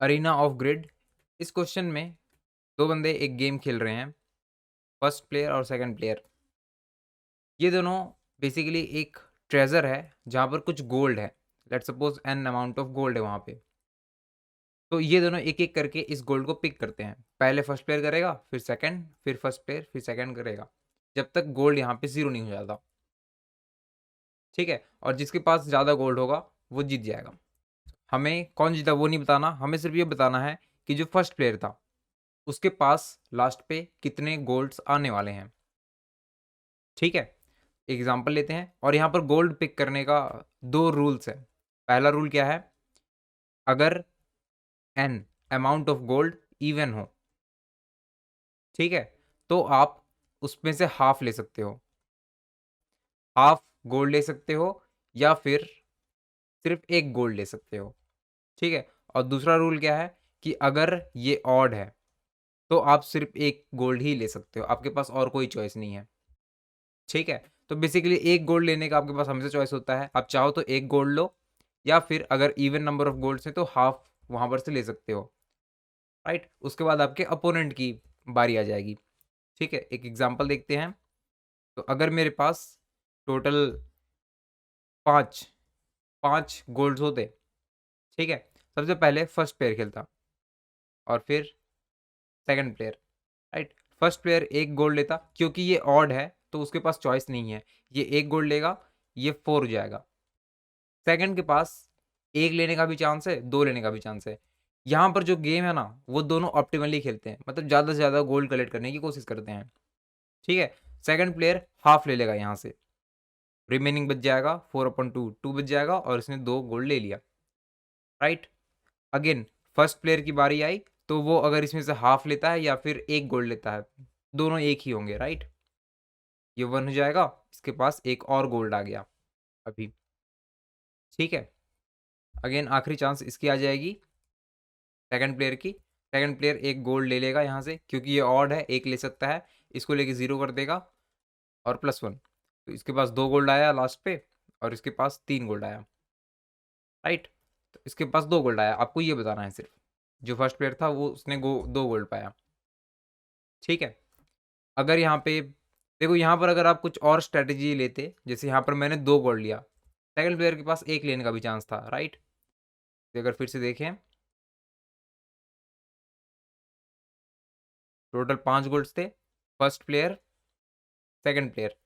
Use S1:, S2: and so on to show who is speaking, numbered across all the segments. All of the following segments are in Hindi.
S1: Arena of grid. इस क्वेश्चन में दो बंदे एक गेम खेल रहे हैं, फर्स्ट प्लेयर और सेकंड प्लेयर। ये दोनों बेसिकली एक ट्रेजर है जहाँ पर कुछ गोल्ड है। Let's suppose an amount of gold है वहाँ पे। तो ये दोनों एक एक करके इस गोल्ड को पिक करते हैं। पहले फर्स्ट प्लेयर करेगा, फिर सेकंड, फिर फर्स्ट प्लेयर, फिर सेकंड करेगा, जब तक गोल्ड यहाँ पे जीरो नहीं हो जाता। ठीक है, और जिसके पास ज़्यादा गोल्ड होगा वो जीत जाएगा। हमें कौन जीता वो नहीं बताना, हमें सिर्फ ये बताना है कि जो फर्स्ट प्लेयर था उसके पास लास्ट पे कितने गोल्ड्स आने वाले हैं। ठीक है, एग्जाम्पल लेते हैं और यहाँ पर गोल्ड पिक करने का दो रूल्स है। पहला रूल क्या है, अगर an amount of gold even हो, ठीक है, तो आप उसमें से हाफ ले सकते हो, हाफ गोल्ड ले सकते हो, या फिर सिर्फ एक गोल्ड ले सकते हो। ठीक है, और दूसरा रूल क्या है कि अगर ये ऑड है तो आप सिर्फ एक गोल्ड ही ले सकते हो, आपके पास और कोई चॉइस नहीं है। ठीक है, तो बेसिकली एक गोल्ड लेने का आपके पास हमेशा चॉइस होता है। आप चाहो तो एक गोल्ड लो, या फिर अगर इवन नंबर ऑफ गोल्ड्स हैं तो हाफ वहां पर से ले सकते हो। राइट, उसके बाद आपके अपोनेंट की बारी आ जाएगी। ठीक है, एक एग्जांपल देखते हैं। तो अगर मेरे पास टोटल पाँच पाँच गोल्ड्स होते, ठीक है, सबसे पहले फर्स्ट प्लेयर खेलता और फिर second player. Right, first player एक गोल्ड लेता, क्योंकि ये ऑड है तो उसके पास चॉइस नहीं है, ये एक गोल्ड लेगा, ये फोर हो जाएगा। सेकंड के पास एक लेने का भी चांस है, दो लेने का भी चांस है। यहाँ पर जो गेम है ना वो दोनों ऑप्टिमली खेलते हैं, मतलब ज़्यादा से ज़्यादा गोल्ड कलेक्ट करने की कोशिश करते हैं। ठीक है, सेकंड प्लेयर हाफ ले लेगा यहाँ से, रिमेनिंग बच जाएगा 4/2, 2 बच जाएगा और इसने दो गोल्ड ले लिया। राइट, अगेन फर्स्ट प्लेयर की बारी आई, तो वो अगर इसमें से हाफ लेता है या फिर एक गोल्ड लेता है, दोनों एक ही होंगे। राइट, ये वन हो जाएगा, इसके पास एक और गोल्ड आ गया अभी। ठीक है, अगेन आखिरी चांस इसकी आ जाएगी, सेकंड प्लेयर की। सेकंड प्लेयर एक गोल्ड ले लेगा यहाँ से, क्योंकि ये ऑड है, एक ले सकता है, इसको लेके जीरो कर देगा और +1। तो इसके पास दो गोल्ड आया लास्ट पे, और इसके पास तीन गोल्ड आया। राइट, तो इसके पास दो गोल्ड आया, आपको ये बताना है सिर्फ। जो फर्स्ट प्लेयर था वो उसने दो गोल्ड पाया। ठीक है, अगर यहाँ पे देखो, यहाँ पर अगर आप कुछ और स्ट्रेटेजी लेते, जैसे यहाँ पर मैंने दो गोल्ड लिया, सेकंड प्लेयर के पास एक लेने का भी चांस था। राइट, तो अगर फिर से देखें, टोटल 5 गोल्ड्स थे, first player, second player.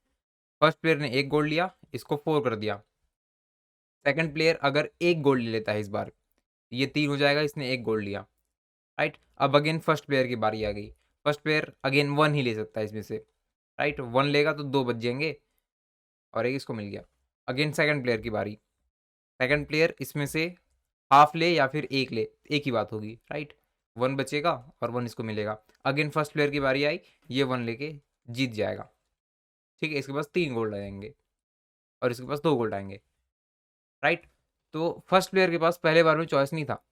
S1: First player ने एक गोल्ड लिया, इसको 4 कर दिया। सेकंड प्लेयर अगर एक गोल्ड ले लेता है इस बार, ये 3 हो जाएगा, इसने एक गोल्ड लिया। राइट, अब अगेन फर्स्ट प्लेयर की बारी आ गई। फर्स्ट प्लेयर अगेन 1 ही ले सकता है इसमें से। राइट, 1 लेगा तो 2 बच जाएंगे और एक इसको मिल गया। अगेन सेकंड प्लेयर की बारी, सेकंड प्लेयर इसमें से हाफ ले या फिर एक ले, एक ही बात होगी। राइट, 1 बचेगा और 1 इसको मिलेगा। अगेन फर्स्ट प्लेयर की बारी आई, ये 1 लेके जीत जाएगा। ठीक है, इसके पास 3 गोल्ड आएंगे और इसके पास 2 गोल्ड आएंगे। राइट, तो फर्स्ट प्लेयर के पास पहले बार में चॉइस नहीं था,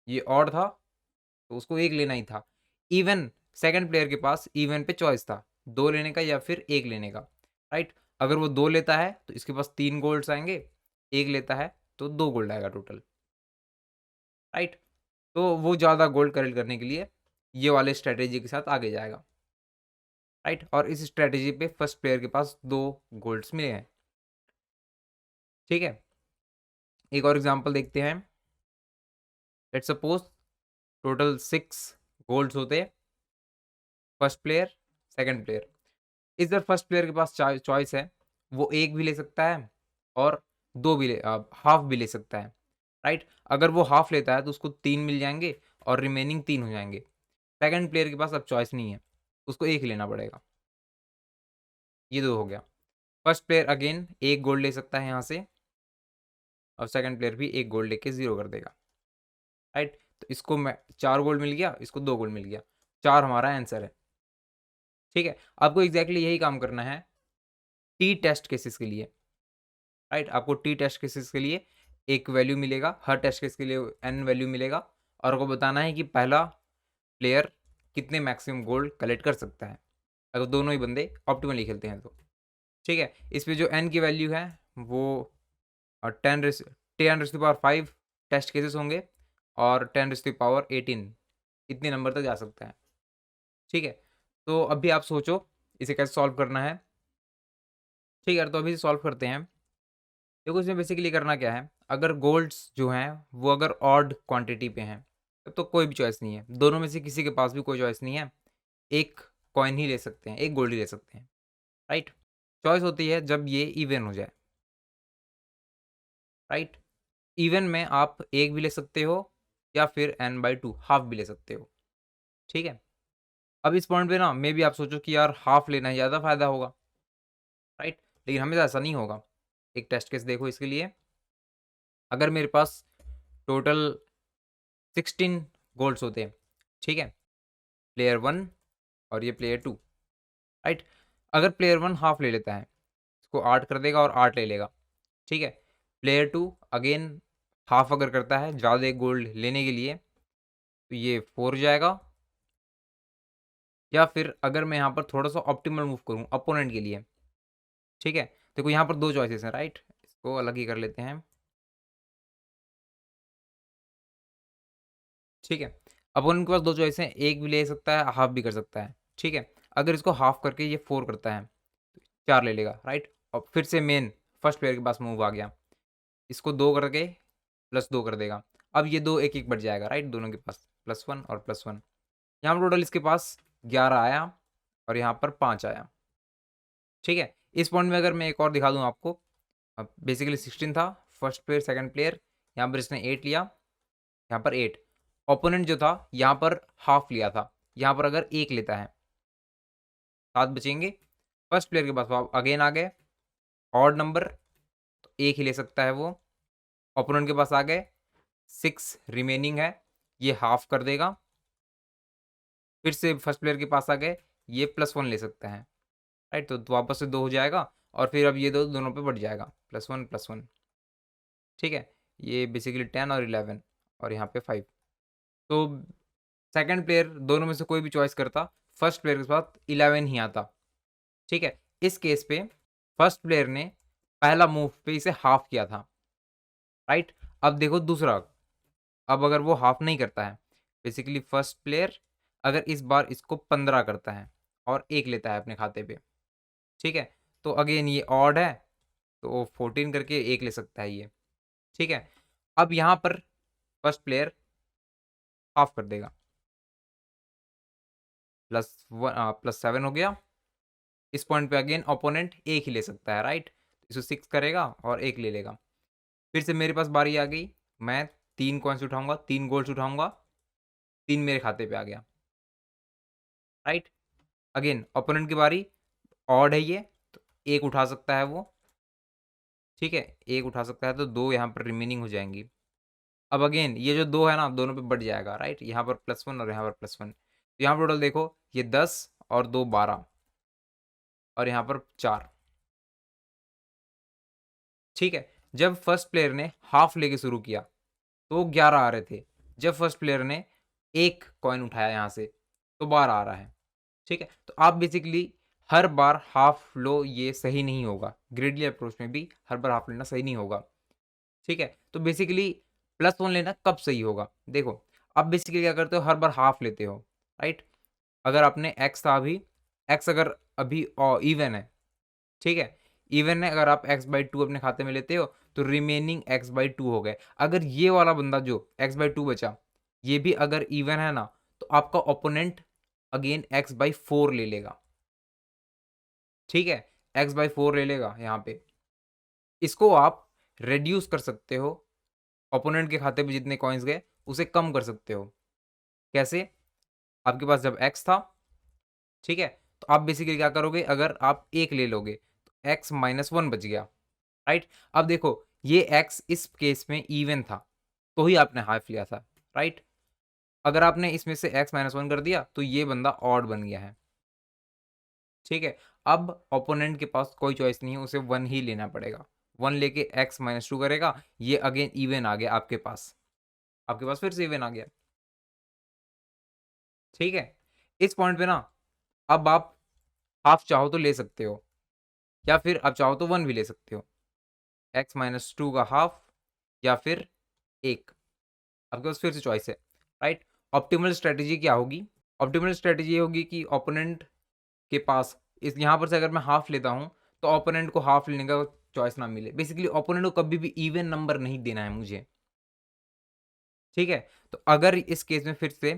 S1: ये ऑड था तो उसको एक लेना ही था। इवन सेकंड प्लेयर के पास इवन पे चॉइस था, दो लेने का या फिर एक लेने का। राइट, अगर वो दो लेता है तो इसके पास 3 गोल्ड्स आएंगे, एक लेता है तो 2 गोल्ड आएगा टोटल। राइट, तो वो ज़्यादा गोल्ड कलेक्ट करने के लिए ये वाले स्ट्रेटेजी के साथ आगे जाएगा। राइट, और इस स्ट्रेटेजी पे फर्स्ट प्लेयर के पास 2 गोल्ड्स मिले हैं। ठीक है, एक और एग्जांपल देखते हैं। लेट्स सपोज टोटल 6 गोल्ड्स होते हैं, फर्स्ट प्लेयर, सेकंड प्लेयर। इधर फर्स्ट प्लेयर के पास चॉइस है, वो एक भी ले सकता है और दो भी हाफ भी ले सकता है। राइट, अगर वो हाफ लेता है तो उसको 3 मिल जाएंगे और रिमेनिंग 3 हो जाएंगे। सेकंड प्लेयर के पास अब चॉइस नहीं है, उसको एक ही लेना पड़ेगा। ये दो हो गया। फर्स्ट प्लेयर अगेन एक गोल्ड ले सकता है यहाँ से, और सेकंड प्लेयर भी एक गोल्ड लेके जीरो कर देगा। राइट, तो इसको मैं 4 गोल्ड मिल गया, इसको 2 गोल्ड मिल गया, 4 हमारा आंसर है। ठीक है, आपको एग्जैक्टली यही काम करना है टी टेस्ट केसेस के लिए। राइट, आपको टी टेस्ट केसेस के लिए एक वैल्यू मिलेगा, हर टेस्ट केस के लिए एन वैल्यू मिलेगा, और आपको बताना है कि पहला प्लेयर कितने मैक्सिमम गोल्ड कलेक्ट कर सकता है, अगर दोनों ही बंदे ऑप्टिमली खेलते हैं तो। ठीक है, इस पे जो एन की वैल्यू है वो 10 10 5 टेस्ट केसेस होंगे, और 10⁻18 इतने नंबर तक जा सकता है। ठीक है, तो अभी आप सोचो इसे कैसे सॉल्व करना है। ठीक है, तो अभी सॉल्व करते हैं। देखो इसमें बेसिकली करना क्या है, अगर गोल्ड्स जो हैं वो अगर ऑड क्वांटिटी पे हैं तब तो कोई भी चॉइस नहीं है, दोनों में से किसी के पास भी कोई चॉइस नहीं है, एक कॉइन ही ले सकते हैं, एक गोल्ड ही ले सकते हैं, राइट। चॉइस होती है जब ये इवन हो जाए, राइट। इवन में आप एक भी ले सकते हो या फिर n/2 हाफ भी ले सकते हो। ठीक है, अब इस पॉइंट पे ना मे बी आप सोचो कि यार हाफ लेना ही ज़्यादा फायदा होगा, राइट, लेकिन हमेशा ऐसा नहीं होगा। एक टेस्ट केस देखो इसके लिए। अगर मेरे पास टोटल 16 गोल्ड्स होते हैं, ठीक है, प्लेयर 1 और ये प्लेयर 2, राइट। अगर प्लेयर 1 हाफ ले लेता है, इसको 8 कर देगा और 8 ले लेगा, ठीक है। प्लेयर 2 अगेन हाफ अगर करता है ज़्यादा एक गोल्ड लेने के लिए तो ये 4 हो जाएगा। या फिर अगर मैं यहाँ पर थोड़ा सा ऑप्टिमल मूव करूँ अपोनेंट के लिए, ठीक है, देखो यहाँ पर 2 चॉइसेस हैं, राइट, इसको अलग ही कर लेते हैं। ठीक है, अपोनेंट के पास 2 चॉइस हैं, एक भी ले सकता है, हाफ भी कर सकता है, ठीक है। अगर इसको हाफ करके ये 4 करता है, 4 ले लेगा, राइट। और फिर से मेन फर्स्ट प्लेयर के पास मूव आ गया, इसको 2 करके +2 कर देगा। अब ये 2 एक-एक बढ़ जाएगा, राइट, दोनों के पास +1 और +1। यहाँ पर टोटल इसके पास 11 आया और यहाँ पर 5 आया, ठीक है। इस पॉइंट में अगर मैं एक और दिखा दूँ आपको, अब बेसिकली 16 था, फर्स्ट प्लेयर, सेकंड प्लेयर, यहाँ पर इसने 8 लिया, यहाँ पर 8। ओपोनेंट जो था यहाँ पर हाफ लिया था, यहाँ पर अगर 1 लेता है 7 बचेंगे। फर्स्ट प्लेयर के पास वो अगेन आ गए ऑड नंबर, तो 1 ही ले सकता है वो। ओपोनेंट के पास आ गए 6 रिमेनिंग है, ये हाफ कर देगा। फिर से फर्स्ट प्लेयर के पास आ गए, ये +1 ले सकता है, राइट, तो वापस से 2 हो जाएगा और फिर अब ये दो दोनों पे बढ़ जाएगा +1 +1, ठीक है। ये बेसिकली 10 और 11 और यहाँ पे 5। तो सेकंड प्लेयर दोनों में से कोई भी चॉइस करता, फर्स्ट प्लेयर के साथ 11 ही आता, ठीक है। इस केस पे फर्स्ट प्लेयर ने पहला मूव पे इसे हाफ किया था, राइट। अब देखो दूसरा, अब अगर वो हाफ नहीं करता है, बेसिकली फर्स्ट प्लेयर अगर इस बार इसको 15 करता है और 1 लेता है अपने खाते पे, ठीक है, तो अगेन ये ऑड है, तो 14 करके 1 ले सकता है ये, ठीक है। अब यहाँ पर फर्स्ट प्लेयर हाफ कर देगा, +7 हो गया। इस पॉइंट पे अगेन ओपोनेंट 1 ही ले सकता है, राइट, इसको 6 करेगा और 1 ले लेगा। फिर से मेरे पास बारी आ गई, मैं 3 कॉइन्स उठाऊंगा, 3 गोल्ड्स उठाऊंगा, 3 मेरे खाते पे आ गया, राइट। अगेन ओपोनेंट की बारी, ऑड है ये, तो 1 उठा सकता है वो, ठीक है, 1 उठा सकता है, तो 2 यहाँ पर रिमेनिंग हो जाएंगी। अब अगेन ये जो 2 है ना दोनों पे बढ़ जाएगा, राइट, यहाँ पर +1 और यहाँ पर +1, तो यहाँ पर टोटल देखो ये 10 और 2 12 और यहाँ पर 4, ठीक है। जब फर्स्ट प्लेयर ने हाफ लेके शुरू किया तो 11 आ रहे थे, जब फर्स्ट प्लेयर ने 1 कॉइन उठाया यहाँ से तो 12 आ रहा है, ठीक है। तो आप बेसिकली हर बार हाफ लो, ये सही नहीं होगा, ग्रेडली अप्रोच में भी हर बार हाफ लेना सही नहीं होगा, ठीक है। तो बेसिकली +1 लेना कब सही होगा, देखो आप बेसिकली क्या करते हो, हर बार हाफ लेते हो, राइट। अगर आपने एक्स था अभी, एक्स अगर अभी इवन है, ठीक है, इवन है, अगर आप x/2 अपने खाते में लेते हो तो रिमेनिंग x/2 हो गए। अगर ये वाला बंदा जो x/2 बचा, ये भी अगर इवन है ना, तो आपका ओपोनेंट अगेन x/4 ले लेगा, ठीक है, x/4 ले लेगा यहाँ पे। इसको आप रिड्यूस कर सकते हो, ओपोनेंट के खाते में जितने कॉइन्स गए उसे कम कर सकते हो। कैसे? आपके पास जब x था, ठीक है, तो आप बेसिकली क्या करोगे, अगर आप 1 ले लोगे तो x-1 बच गया, राइट। अब देखो ये x इस केस में इवन था तो ही आपने हाफ लिया था, राइट। अगर आपने इसमें से x-1 कर दिया तो ये बंदा ऑड बन गया है, ठीक है। अब ओपोनेंट के पास कोई चॉइस नहीं है, उसे 1 ही लेना पड़ेगा, 1 लेके x-2 करेगा, ये अगेन इवन आ गया आपके पास, फिर से इवन आ गया, ठीक है। इस पॉइंट पे ना अब आप हाफ चाहो तो ले सकते हो या फिर आप चाहो तो 1 भी ले सकते हो, x-2 का हाफ या फिर 1, आपके पास फिर से चॉइस है, राइट? ऑप्टिमल स्ट्रैटेजी क्या होगी? ऑप्टिमल स्ट्रैटेजी ये होगी कि ओपोनेंट के पास इस यहाँ पर से अगर मैं हाफ लेता हूँ, तो ओपोनेंट को हाफ लेने का चॉइस ना मिले। बेसिकली ओपोनेंट को कभी भी इवन नंबर नहीं देना है मुझे, ठीक है? तो अगर इस केस में फिर से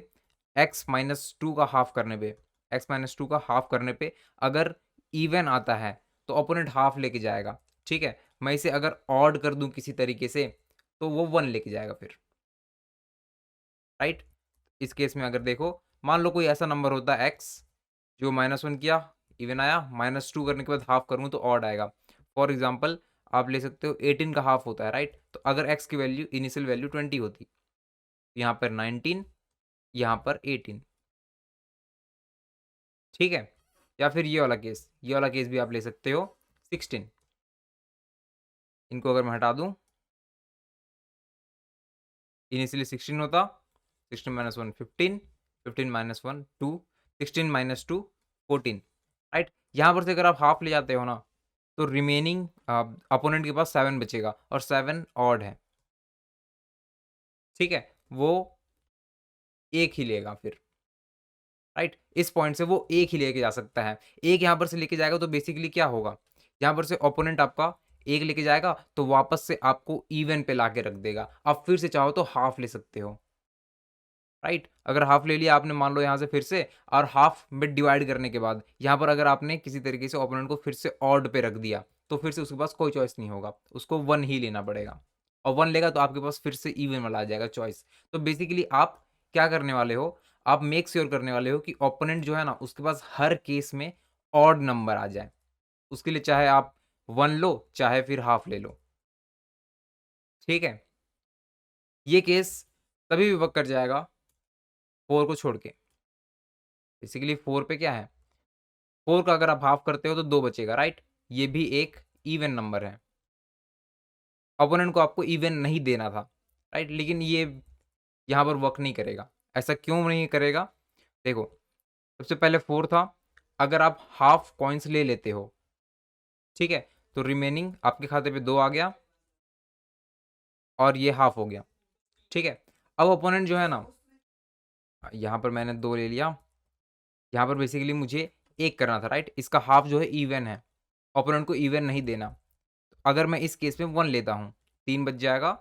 S1: x-2 का हाफ करने पे x-2 का हाफ करने पे अगर इवन आता है, तो ओपोनेंट हाफ लेके जाएगा, ठीक है? मैं इसे अगर ऑड कर दूँ किसी तरीके से, तो वो 1 लेके जाएगा फिर, राइट? इस केस में अगर देखो, मान लो कोई ऐसा नंबर होता है x जो -1 किया, इवन आया, -2 करने के बाद हाफ करूँ तो ऑड आएगा। फॉर एग्ज़ाम्पल आप ले सकते हो 18 का हाफ होता है, राइट? तो अगर x की वैल्यू इनिशियल वैल्यू 20 होती, यहाँ पर 19, यहाँ पर 18, ठीक है? या फिर ये वाला केस भी आप ले सकते हो 16। इनको अगर मैं हटा दूँ, इनिशियली 16 होता, 16 - 1 15, 15 - 1 2, 16 - 2 14, राइट? यहाँ पर से अगर आप हाफ ले जाते हो ना, तो रिमेनिंग अपोनेंट के पास 7 बचेगा और 7 ऑड है, ठीक है? वो 1 ही लेगा फिर, राइट? इस पॉइंट से वो 1 ही लेके जा सकता है। 1 यहाँ पर से लेके जाएगा तो बेसिकली क्या होगा? यहाँ पर से ओपोनेंट आपका 1 लेके जाएगा तो वापस से आपको इवन पे लाके रख देगा। आप फिर से चाहो तो हाफ ले सकते हो, राइट? अगर हाफ ले लिया आपने मान लो यहाँ से फिर से, और हाफ में डिवाइड करने के बाद यहाँ पर अगर आपने किसी तरीके से ओपोनेंट को फिर से ऑड पे रख दिया, तो फिर से उसके पास कोई चॉइस नहीं होगा, उसको 1 ही लेना पड़ेगा, और 1 लेगा तो आपके पास फिर से इवन वाला आ जाएगा चॉइस। तो बेसिकली आप क्या करने वाले हो? आप मेक श्योर करने वाले हो कि ओपोनेंट जो है ना, उसके पास हर केस में ऑड नंबर आ जाए। उसके लिए चाहे आप 1 लो, चाहे फिर हाफ ले लो, ठीक है? ये केस तभी भी वर्क कर जाएगा 4 को छोड़ के। बेसिकली 4 पे क्या है? 4 का अगर आप हाफ करते हो तो 2 बचेगा, राइट? ये भी एक इवन नंबर है। अपोनेंट को आपको इवन नहीं देना था, राइट? लेकिन ये यहाँ पर वर्क नहीं करेगा। ऐसा क्यों नहीं करेगा? देखो, सबसे पहले 4 था, अगर आप हाफ कॉइन्स ले लेते हो, ठीक है? तो रिमेनिंग आपके खाते पे 2 आ गया और ये हाफ हो गया, ठीक है? अब अपोनेंट जो है ना, यहाँ पर मैंने 2 ले लिया, यहाँ पर बेसिकली मुझे 1 करना था, राइट? इसका हाफ जो है इवन है, अपोनेंट को इवन नहीं देना। अगर मैं इस केस में 1 लेता हूँ, 3 बच जाएगा,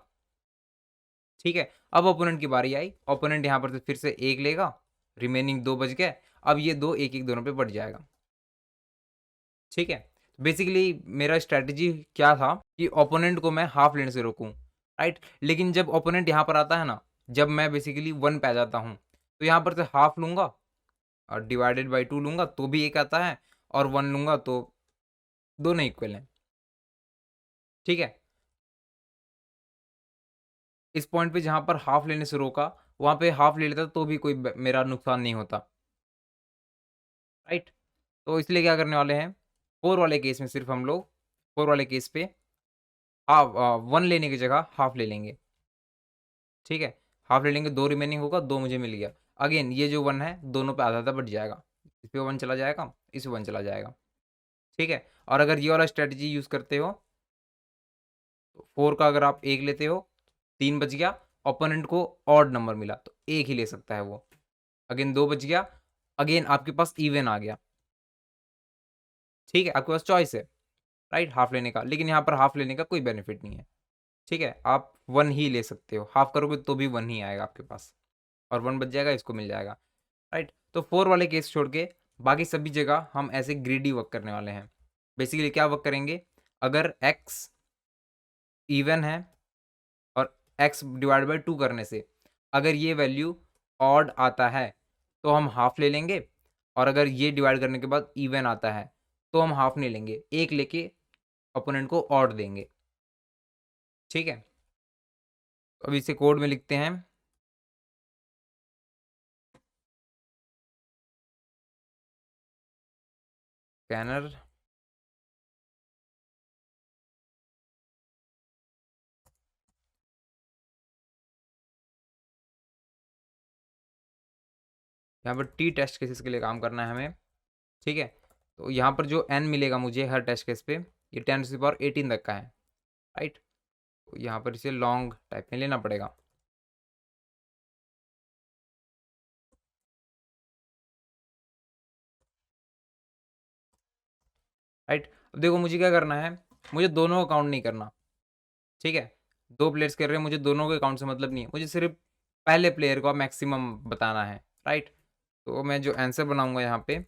S1: ठीक है? अब ओपोनेंट की बारी आई, ओपोनेंट यहाँ पर से फिर से 1 लेगा, रिमेनिंग 2 बच गए, अब ये 2 1-1 दोनों पे बढ़ जाएगा, ठीक है? बेसिकली मेरा स्ट्रैटेजी क्या था कि ओपोनेंट को मैं हाफ लेने से रोकूँ, राइट? लेकिन जब ओपोनेंट यहाँ पर आता है ना, जब मैं बेसिकली 1 पे आ जाता हूँ, तो यहाँ पर से हाफ लूँगा और डिवाइडेड बाय 2 लूँगा तो भी 1 आता है, और 1 लूँगा तो दोनों इक्वल हैं, ठीक है? इस पॉइंट पे जहाँ पर हाफ लेने से रोका, वहाँ पे हाफ ले लेता तो भी कोई मेरा नुकसान नहीं होता, राइट? तो इसलिए क्या करने वाले हैं, 4 वाले केस में सिर्फ हम लोग 4 वाले केस पे हाफ 1 लेने की जगह हाफ ले लेंगे, ठीक है? हाफ ले लेंगे, 2 रिमेनिंग होगा, 2 मुझे मिल गया। अगेन ये जो 1 है दोनों पे आधा-आधा बँट जाएगा। इस पे 1 चला जाएगा, इस पे 1 चला जाएगा, ठीक है? और अगर ये वाला स्ट्रैटेजी यूज़ करते हो, तो 4 का अगर आप 1 लेते हो, 3 बच गया, ओपोनेंट को ऑड नंबर मिला तो 1 ही ले सकता है वो। अगेन 2 बच गया, अगेन आपके पास इवन आ गया, ठीक है? आपके पास चॉइस है, राइट? हाफ लेने का, लेकिन यहाँ पर हाफ लेने का कोई बेनिफिट नहीं है, ठीक है? आप 1 ही ले सकते हो, हाफ करोगे तो भी 1 ही आएगा आपके पास, और 1 बच जाएगा, इसको मिल जाएगा, राइट? तो 4 वाले केस छोड़ के बाकी सभी जगह हम ऐसे ग्रीडी वर्क करने वाले हैं। बेसिकली क्या वर्क करेंगे, अगर x इवन है और x डिवाइड बाय 2 करने से अगर ये वैल्यू ऑड आता है, तो हम हाफ ले लेंगे, और अगर ये डिवाइड करने के बाद इवन आता है, तो हम हाफ नहीं लेंगे, 1 लेके अपोनेंट को ऑड देंगे, ठीक है? अब इसे कोड में लिखते हैं, स्कैनर यहाँ पर टी टेस्ट केसेस के लिए काम करना है हमें, ठीक है? तो यहाँ पर जो n मिलेगा मुझे हर टेस्ट केस पे, ये 10⁻18 तक का है, राइट? तो यहाँ पर इसे लॉन्ग टाइप में लेना पड़ेगा, राइट। अब देखो मुझे क्या करना है, मुझे दोनों का काउंट नहीं करना, ठीक है? 2 प्लेयर्स खेल रहे हैं, मुझे दोनों के काउंट से मतलब नहीं है, मुझे सिर्फ़ पहले प्लेयर का मैक्सिमम बताना है, राइट? तो मैं जो आंसर बनाऊँगा यहाँ पे,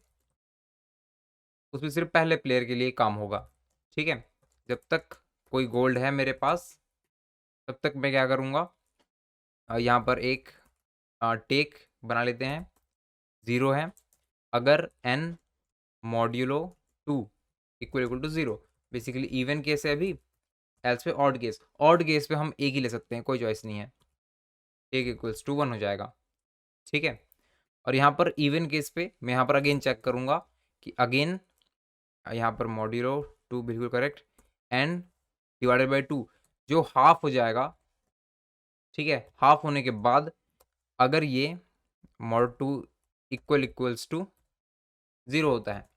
S1: उसमें सिर्फ़ पहले प्लेयर के लिए काम होगा, ठीक है? जब तक कोई गोल्ड है मेरे पास, तब तक मैं क्या करूँगा, यहाँ पर एक टेक बना लेते हैं, 0 है। अगर n modulo 2 equal to 0, basically even case है अभी, एल्स पे ऑड केस पे हम एक ही ले सकते हैं, कोई चॉइस नहीं है। एक इक्वल्स टू 1 हो जाएगा, ठीक है? और यहाँ पर इवन केस पे मैं यहाँ पर अगेन चेक करूँगा कि अगेन यहाँ पर मॉड्यूलो 2 बिल्कुल करेक्ट, n डिवाइडेड बाय 2 जो हाफ हो जाएगा, ठीक है? हाफ होने के बाद अगर ये मॉड 2 इक्वल्स टू 0 होता है,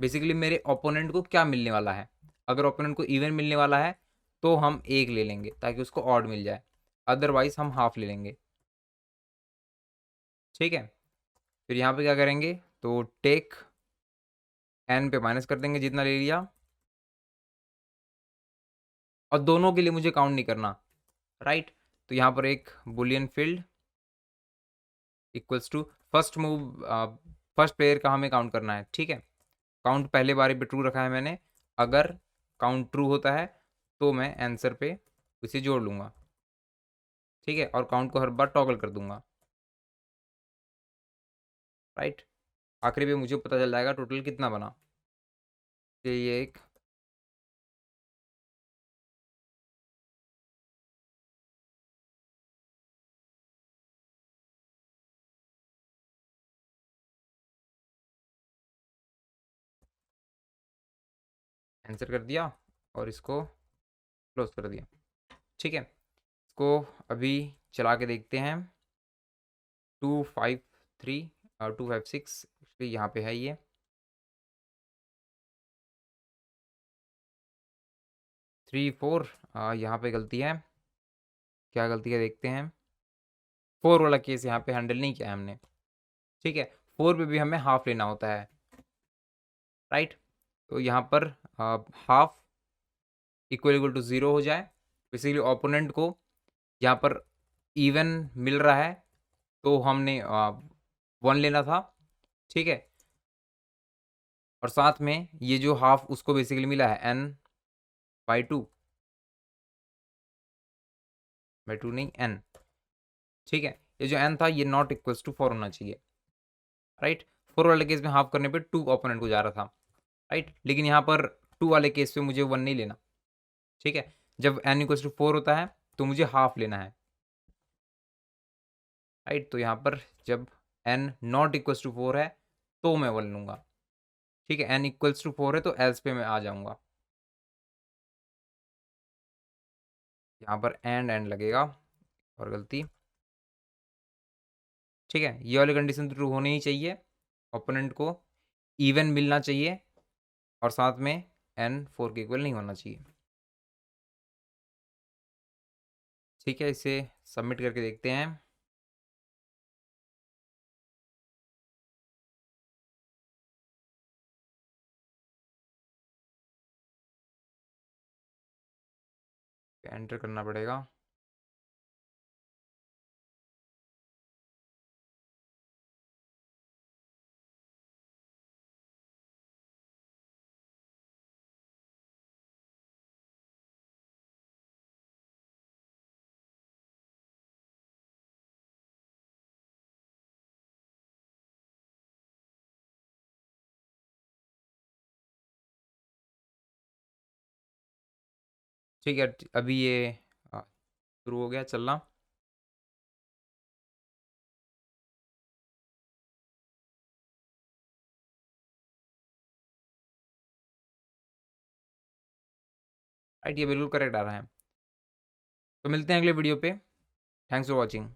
S1: बेसिकली मेरे ओपोनेंट को क्या मिलने वाला है? अगर ओपोनेंट को इवन मिलने वाला है तो हम 1 ले लेंगे ताकि उसको ऑड मिल जाए, अदरवाइज़ हम हाफ ले लेंगे, ठीक है? फिर यहाँ पे क्या करेंगे, तो टेक n पे माइनस कर देंगे जितना ले लिया, और दोनों के लिए मुझे काउंट नहीं करना, राइट? तो यहाँ पर एक boolean field equals to first move, first player का हमें काउंट करना है, ठीक है? काउंट पहले बारी पे ट्रू रखा है मैंने, अगर काउंट ट्रू होता है तो मैं आंसर पे उसे जोड़ लूँगा, ठीक है? और काउंट को हर बार टॉगल कर दूँगा, राइट? आखिरी में मुझे पता चल जाएगा टोटल कितना बना। ये एक आंसर कर दिया और इसको क्लोज कर दिया, ठीक है? इसको अभी चला के देखते हैं। 253 और 256 एक्चुअली यहाँ पे है ये, 3 4 यहाँ पे गलती है, क्या गलती है देखते हैं। 4 वाला केस यहाँ पे हैंडल नहीं किया है हमने, ठीक है? 4 पे भी हमें हाफ लेना होता है, राइट? तो यहाँ पर हाफ इक्वल टू 0 हो जाए, बेसिकली ओपोनेंट को यहाँ पर इवन मिल रहा है तो हमने 1 लेना था, ठीक है? और साथ में ये जो हाफ उसको बेसिकली मिला है n/2 नहीं n, ठीक है? ये जो n था ये नॉट इक्वल्स टू 4 होना चाहिए, राइट? 4 वाले केस में हाफ करने पे 2 ओपोनेंट को जा रहा था, राइट? लेकिन यहाँ पर 2 वाले केस पे मुझे 1 नहीं लेना, ठीक है? जब n इक्वल्स टू 4 होता है तो मुझे हाफ लेना है, राइट? तो यहाँ पर जब n नॉट इक्वल्स टू 4 है तो मैं 1 लूँगा, ठीक है? n इक्वल्स टू 4 है तो एल्स पे मैं आ जाऊँगा, यहाँ पर एंड लगेगा और गलती, ठीक है? ये वाली कंडीशन तो ट्रू होनी ही चाहिए, ओपोनेंट को इवन मिलना चाहिए और साथ में n 4 के इक्वल नहीं होना चाहिए, ठीक है? इसे सबमिट करके देखते हैं। एंटर करना पड़ेगा। ठीक है, अभी ये शुरू हो गया चलना। राइट, ये बिल्कुल करेक्ट आ रहा है। तो मिलते हैं अगले वीडियो पे। Thanks for watching.